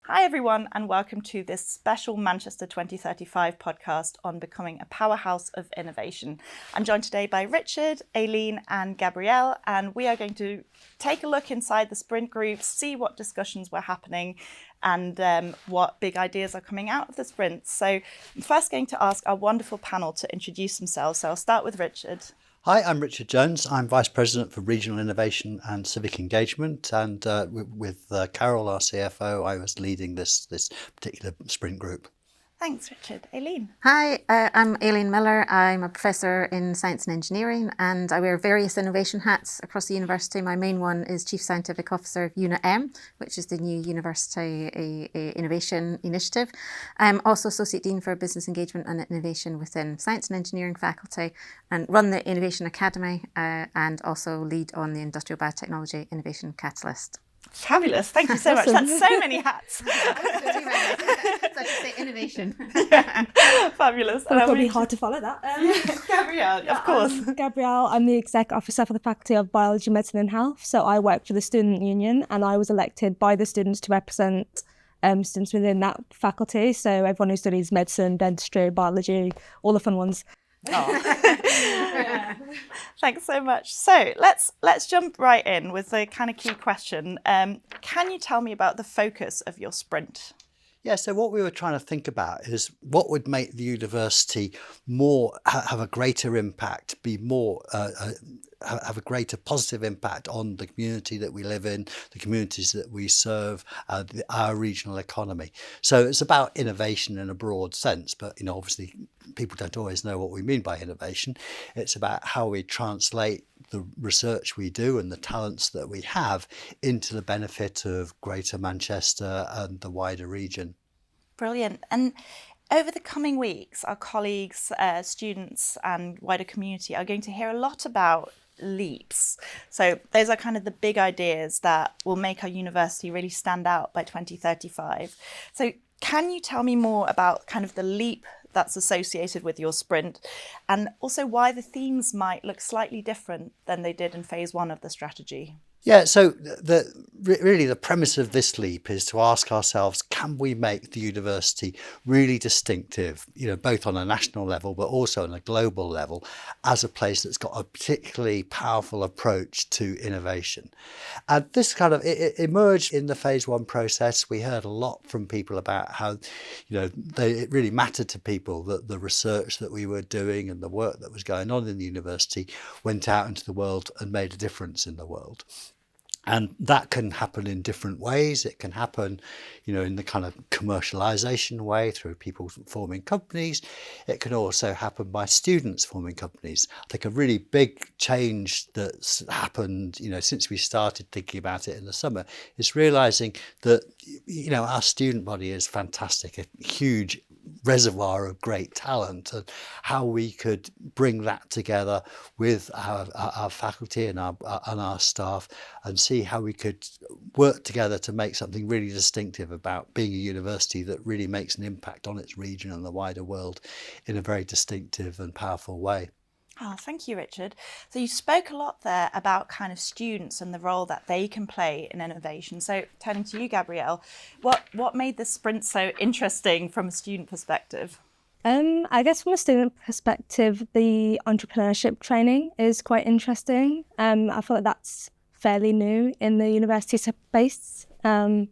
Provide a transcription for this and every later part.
Hi everyone, and welcome to this special Manchester 2035 podcast on becoming a powerhouse of innovation. I'm joined today by Richard, Aline and Gabrielle, and we are going to take a look inside the sprint groups, see what discussions were happening and what big ideas are coming out of the sprints. So I'm first going to ask our wonderful panel to introduce themselves. So I'll start with Richard. Hi, I'm Richard Jones. I'm Vice President for Regional Innovation and Civic Engagement, and with Carol, our CFO, I was leading this particular sprint group. Thanks, Richard. Aline. Hi, I'm Aline Miller. I'm a professor in science and engineering, and I wear various innovation hats across the university. My main one is Chief Scientific Officer of Unit M, which is the new university innovation initiative. I'm also Associate Dean for Business Engagement and Innovation within Science and Engineering faculty, and run the Innovation Academy, and also lead on the Industrial Biotechnology Innovation Catalyst. Fabulous. Thank you so much. That's so many hats. So I just say innovation. Yeah. Fabulous. Well, it's probably hard to follow that. Gabrielle, of course. I'm Gabrielle, I'm the Exec Officer for the Faculty of Biology, Medicine and Health. So I work for the Student Union and I was elected by the students to represent students within that faculty. So everyone who studies medicine, dentistry, biology, all the fun ones. Oh. Thanks so much. So let's jump right in with the kind of key question. Can you tell me about the focus of your sprint? Yeah, so what we were trying to think about is what would make the university more have a greater impact, be more have a greater positive impact on the community that we live in, the communities that we serve, our regional economy. So it's about innovation in a broad sense, but obviously people don't always know what we mean by innovation. It's about how we translate the research we do and the talents that we have into the benefit of Greater Manchester and the wider region. Brilliant. And over the coming weeks, our colleagues, students and wider community are going to hear a lot about leaps. So those are kind of the big ideas that will make our university really stand out by 2035. So can you tell me more about kind of the leap that's associated with your sprint and also why the themes might look slightly different than they did in phase one of the strategy? Yeah, so really the premise of this leap is to ask ourselves, can we make the university really distinctive, both on a national level, but also on a global level, as a place that's got a particularly powerful approach to innovation? And this kind of it emerged in the phase one process. We heard a lot from people about how, it really mattered to people that the research that we were doing and the work that was going on in the university went out into the world and made a difference in the world. And that can happen in different ways. It can happen, in the kind of commercialization way through people forming companies. It can also happen by students forming companies. I think a really big change that's happened, since we started thinking about it in the summer is realizing that, our student body is fantastic, a huge reservoir of great talent, and how we could bring that together with our faculty and our staff and see how we could work together to make something really distinctive about being a university that really makes an impact on its region and the wider world in a very distinctive and powerful way. Oh, thank you, Richard. So you spoke a lot there about kind of students and the role that they can play in innovation. So turning to you, Gabrielle, what made this sprint so interesting from a student perspective? I guess from a student perspective, the entrepreneurship training is quite interesting. I feel like that's fairly new in the university space. I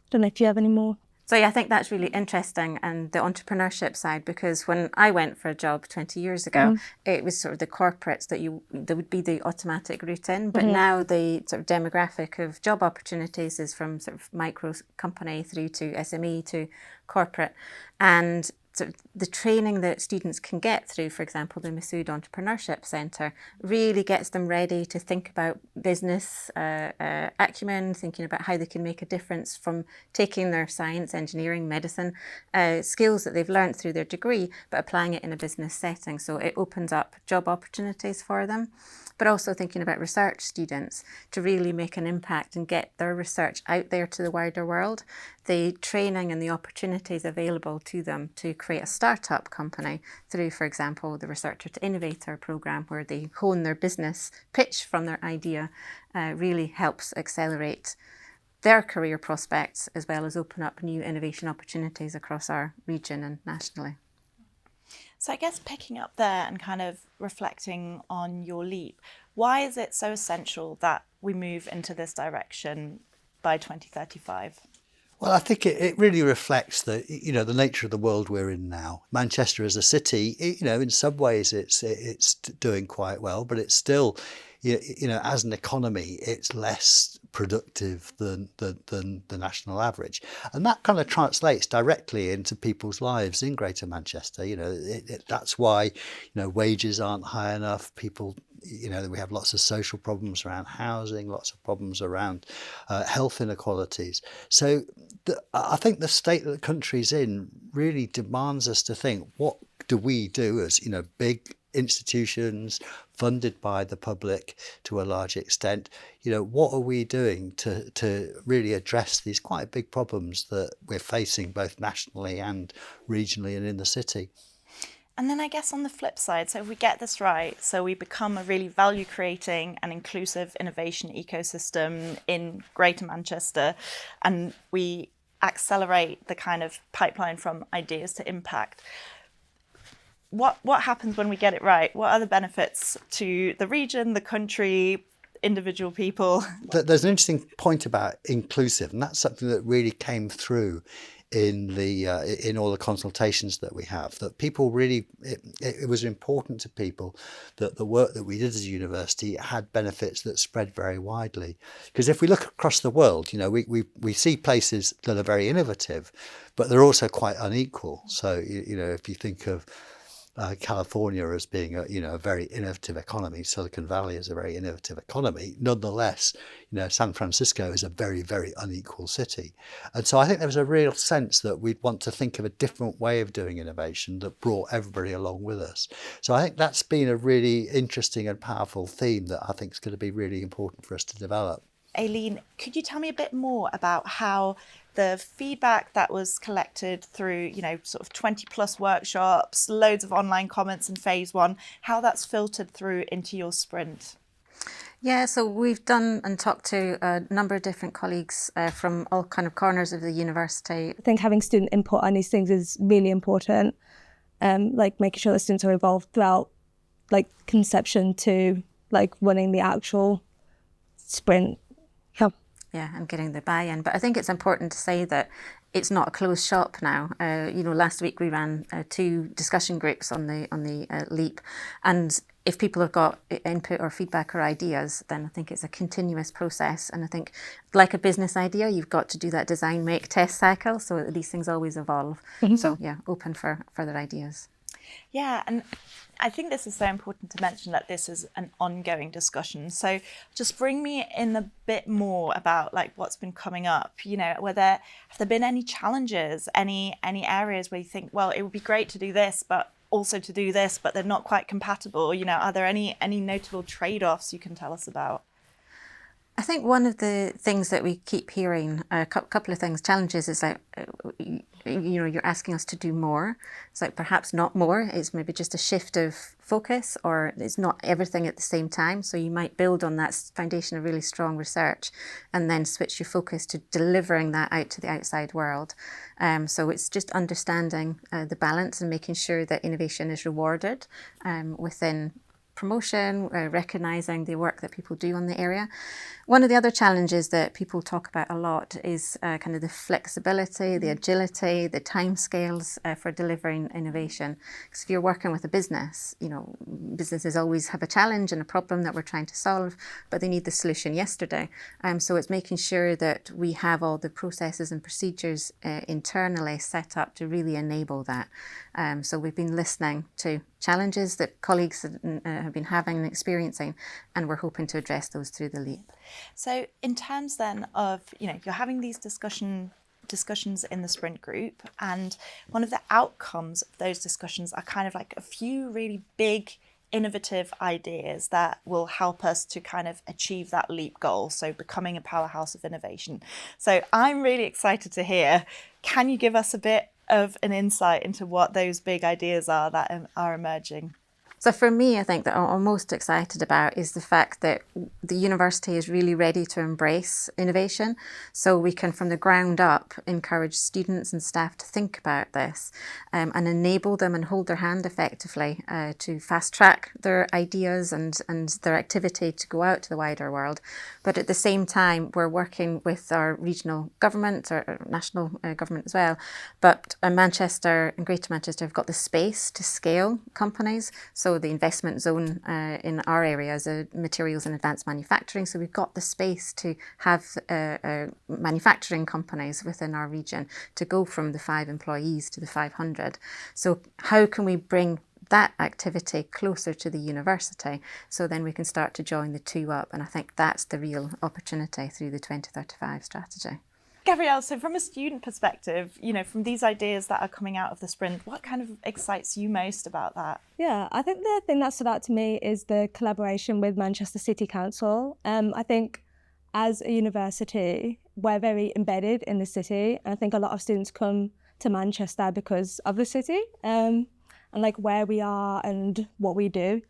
don't know if you have any more. So yeah, I think that's really interesting, and the entrepreneurship side, because when I went for a job 20 years ago, it was sort of the corporates that would be the automatic route in, but now the sort of demographic of job opportunities is from sort of micro company through to SME to corporate, and sort of the training that students can get through, for example, the Masood Entrepreneurship Centre, really gets them ready to think about business acumen, thinking about how they can make a difference from taking their science, engineering, medicine skills that they've learned through their degree, but applying it in a business setting. So it opens up job opportunities for them, but also thinking about research students to really make an impact and get their research out there to the wider world. The training and the opportunities available to them to create a startup company through, for example, the Researcher to Innovator programme, where they hone their business pitch from their idea, really helps accelerate their career prospects, as well as open up new innovation opportunities across our region and nationally. So I guess picking up there and kind of reflecting on your leap, why is it so essential that we move into this direction by 2035? Well, I think it really reflects the nature of the world we're in now. Manchester as a city, in some ways it's doing quite well, but it's still, as an economy, it's less productive than the national average, and that kind of translates directly into people's lives in Greater Manchester. That's why wages aren't high enough. People. We have lots of social problems around housing, lots of problems around health inequalities. So I think the state that the country's in really demands us to think, what do we do as, big institutions funded by the public to a large extent? What are we doing to really address these quite big problems that we're facing both nationally and regionally and in the city? And then I guess on the flip side, so if we get this right, so we become a really value creating and inclusive innovation ecosystem in Greater Manchester, and we accelerate the kind of pipeline from ideas to impact. What happens when we get it right? What are the benefits to the region, the country, individual people? There's an interesting point about inclusive, and that's something that really came through in all the consultations that we have, that people really, it was important to people that the work that we did as a university had benefits that spread very widely. Because if we look across the world, we see places that are very innovative, but they're also quite unequal. So, if you think of California as being a very innovative economy, Silicon Valley is a very innovative economy. Nonetheless, San Francisco is a very, very unequal city. And so I think there was a real sense that we'd want to think of a different way of doing innovation that brought everybody along with us. So I think that's been a really interesting and powerful theme that I think is going to be really important for us to develop. Aline, could you tell me a bit more about how the feedback that was collected through, sort of 20 plus workshops, loads of online comments in phase one, how that's filtered through into your sprint? Yeah, so we've done and talked to a number of different colleagues from all kind of corners of the university. I think having student input on these things is really important, like making sure that students are involved throughout like conception to like running the actual sprint. Yeah, and getting the buy-in. But I think it's important to say that it's not a closed shop now. Last week we ran 2 discussion groups on the LEAP, and if people have got input or feedback or ideas, then I think it's a continuous process. And I think, like a business idea, you've got to do that design, make, test cycle, so that these things always evolve. Mm-hmm. So yeah, open for further ideas. Yeah, and I think this is so important to mention that this is an ongoing discussion. So just bring me in a bit more about like what's been coming up. Have there been any challenges, any areas where you think, well, it would be great to do this, but also to do this, but they're not quite compatible? Are there any notable trade-offs you can tell us about? I think one of the things that we keep hearing, a couple of things, challenges, is like, you're asking us to do more. It's like perhaps not more. It's maybe just a shift of focus, or it's not everything at the same time. So you might build on that foundation of really strong research and then switch your focus to delivering that out to the outside world. So it's just understanding the balance and making sure that innovation is rewarded within promotion, recognising the work that people do on the area. One of the other challenges that people talk about a lot is kind of the flexibility, the agility, the timescales for delivering innovation. Because if you're working with a business, businesses always have a challenge and a problem that we're trying to solve, but they need the solution yesterday. So it's making sure that we have all the processes and procedures internally set up to really enable that. So we've been listening to challenges that colleagues have been having and experiencing, and we're hoping to address those through the LEAP. So in terms then of, you're having these discussions in the sprint group, and one of the outcomes of those discussions are kind of like a few really big innovative ideas that will help us to kind of achieve that LEAP goal, so becoming a powerhouse of innovation. So I'm really excited to hear, can you give us a bit of an insight into what those big ideas are that are emerging? So for me, I think that what I'm most excited about is the fact that the university is really ready to embrace innovation. So we can, from the ground up, encourage students and staff to think about this and enable them and hold their hand effectively to fast track their ideas and their activity to go out to the wider world. But at the same time, we're working with our regional government or national government as well. But Manchester and Greater Manchester have got the space to scale companies. So the investment zone in our area is materials and advanced manufacturing. So we've got the space to have manufacturing companies within our region to go from the 5 employees to the 500. So how can we bring that activity closer to the university so then we can start to join the two up? And I think that's the real opportunity through the 2035 strategy. Gabrielle, so from a student perspective, from these ideas that are coming out of the sprint, what kind of excites you most about that? Yeah, I think the thing that stood out to me is the collaboration with Manchester City Council. I think as a university, we're very embedded in the city. And I think a lot of students come to Manchester because of the city and like where we are and what we do.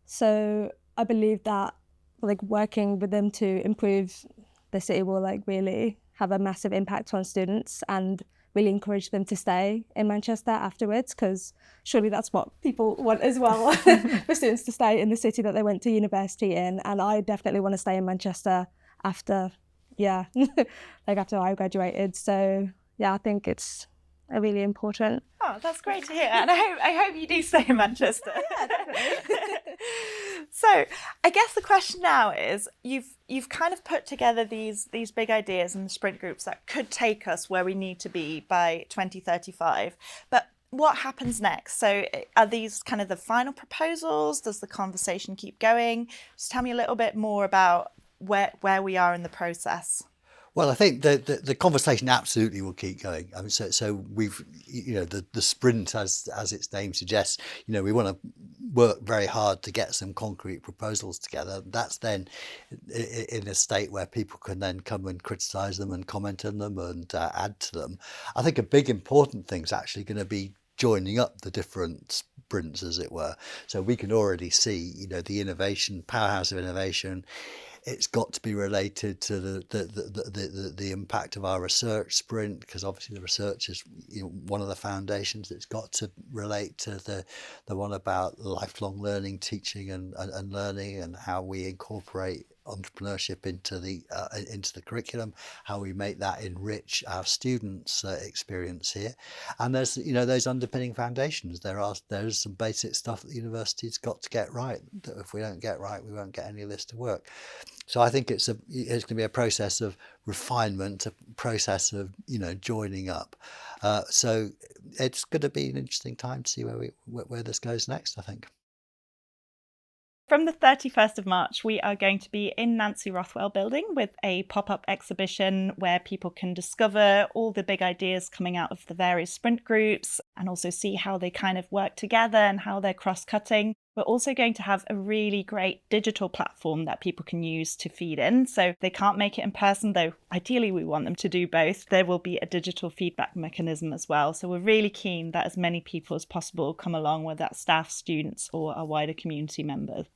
So I believe that like working with them to improve the city will like really have a massive impact on students and really encourage them to stay in Manchester afterwards, because surely that's what people want as well, for students to stay in the city that they went to university in. And I definitely want to stay in Manchester after, after I graduated. So yeah, I think it's really important. Oh, that's great to hear. And I hope you do stay in Manchester. Yeah, definitely. So I guess the question now is, you've kind of put together these big ideas and the sprint groups that could take us where we need to be by 2035. But what happens next? So are these kind of the final proposals? Does the conversation keep going? Just tell me a little bit more about where we are in the process. Well, I think the conversation absolutely will keep going. I mean, so we've, the sprint, as its name suggests, we want to work very hard to get some concrete proposals together. That's then in a state where people can then come and criticise them and comment on them and add to them. I think a big important thing is actually going to be joining up the different sprints, as it were. So we can already see, the Powerhouse of Innovation. It's got to be related to the impact of our research sprint, because obviously the research is one of the foundations. It's got to relate to the one about lifelong learning, teaching and learning, and how we incorporate entrepreneurship into the curriculum, how we make that enrich our students' experience here. And there's those underpinning foundations. There's some basic stuff that the university's got to get right, that if we don't get right, we won't get any of this to work. So I think it's going to be a process of refinement, a process of joining up. So it's going to be an interesting time to see where this goes next, I think. From the 31st of March, we are going to be in Nancy Rothwell building with a pop-up exhibition where people can discover all the big ideas coming out of the various sprint groups and also see how they kind of work together and how they're cross-cutting. We're also going to have a really great digital platform that people can use to feed in. So they can't make it in person, though ideally we want them to do both. There will be a digital feedback mechanism as well. So we're really keen that as many people as possible come along, whether that's staff, students or our wider community members.